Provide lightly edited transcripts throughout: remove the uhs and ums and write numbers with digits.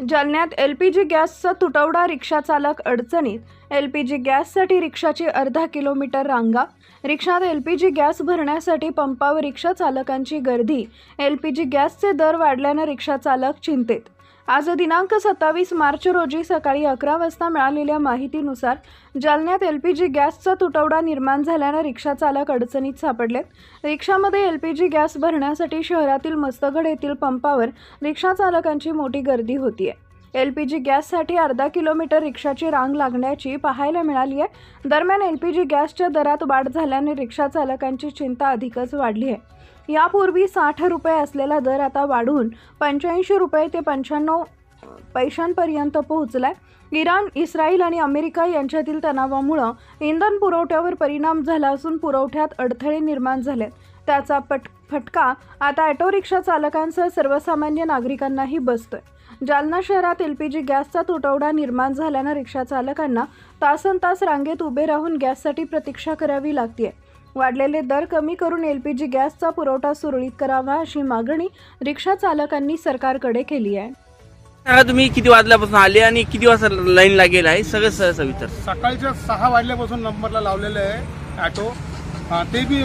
जालन्यात एलपीजी गॅसचा तुटवडा, रिक्षा चालक अडचणीत। एलपीजी गॅससाठी रिक्षाची अर्धा किलोमीटर रांगा। रिक्षात एलपीजी गॅस भरण्यासाठी पंपावर रिक्षा चालकांची गर्दी। एलपीजी गॅसचे दर वाढल्याने रिक्षा चालक चिंतेत। आज दिनांक 27 मार्च रोजी सकाळी 11 वाजता मिळालेल्या माहितीनुसार जालन्यात एलपीजी गॅसचा तुटवडा निर्माण झाल्याने रिक्षा चालक अडचणीत सापडलेत। रिक्षामध्ये एलपीजी गॅस भरण्यासाठी शहरातील मस्तगड येथील पंपावर रिक्षा चालकांची मोठी गर्दी होतीये। एलपीजी गॅससाठी अर्धा किलोमीटर रिक्षाची रांग लागण्याची पाहायला मिळाली आहे। दरम्यान एलपीजी गॅसच्या दरात वाढ झाल्याने रिक्षा चालकांची चिंता अधिकच वाढली आहे। यापूर्वी 60 रुपये असलेला दर आता वाढून 85 रुपये ते 95 पैशांपर्यंत पोहोचलाय। इराण, इस्रायल आणि अमेरिका यांच्यातील तणावामुळे इंधन पुरवठ्यावर परिणाम झाला असून पुरवठ्यात अडथळे निर्माण झालेत। त्याचा फटका आता ऑटो रिक्षा चालकांसह सर्वसामान्य नागरिकांनाही बसतोय। जालना शहरात एलपीजी गॅसचा तुटवडा निर्माण झाल्याने रिक्षा चालकांना तासनतास रांगेत उभे राहून गॅससाठी प्रतीक्षा करावी लागते। वाढलेले दर कमी करून एलपीजी गॅसचा पुरवठा सुरळीत करावा अशी मागणी रिक्षा चालकांनी सरकारकडे केली आहे। सांगा तुम्ही किती वाजल्यापासून आले आणि किती वाजता लाईन लागेल आहे सगळं सविस्तर। सकाळच्या 6 वाजल्यापासून नंबरला लावलेलं आहे ऑटो। ते बी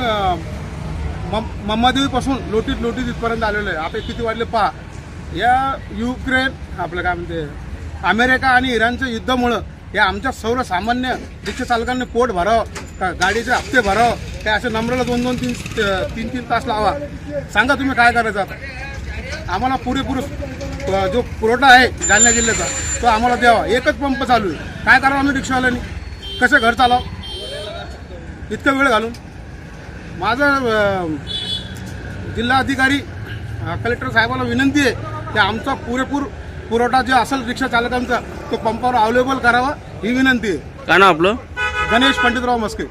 मम्मादेवीपासून लोटीत इथपर्यंत आलेलं आहे। आता किती वाजले पहा। या युक्रेन आपलं काय म्हणते अमेरिका आणि इराणच्या युद्धामुळं या आमच्या सर्वसामान्य रिक्षा चालकांनी पोट भरावं, गाडीचे हप्ते भरावं, काय असं नंबरला 2-2, 3-3 तास लावा। सांगा तुम्ही काय करायचं आता। आम्हाला पुरेपूर जो पुरवठा आहे जालना जिल्ह्याचा तो आम्हाला द्यावा। एकच पंप चालू आहे, काय करावं आम्ही रिक्षावाल्यांनी, कसं घर चालावं इतका वेळ घालून। माझं जिल्हाधिकारी कलेक्टर साहेबांना विनंती आहे की आमचा पुरेपूर पुरवठा जो असेल रिक्षा चालकांचा तो पंपावर अवेलेबल करावा ही विनंती आहे। काय नाव आपलं? गणेश पंडितराव मस्के।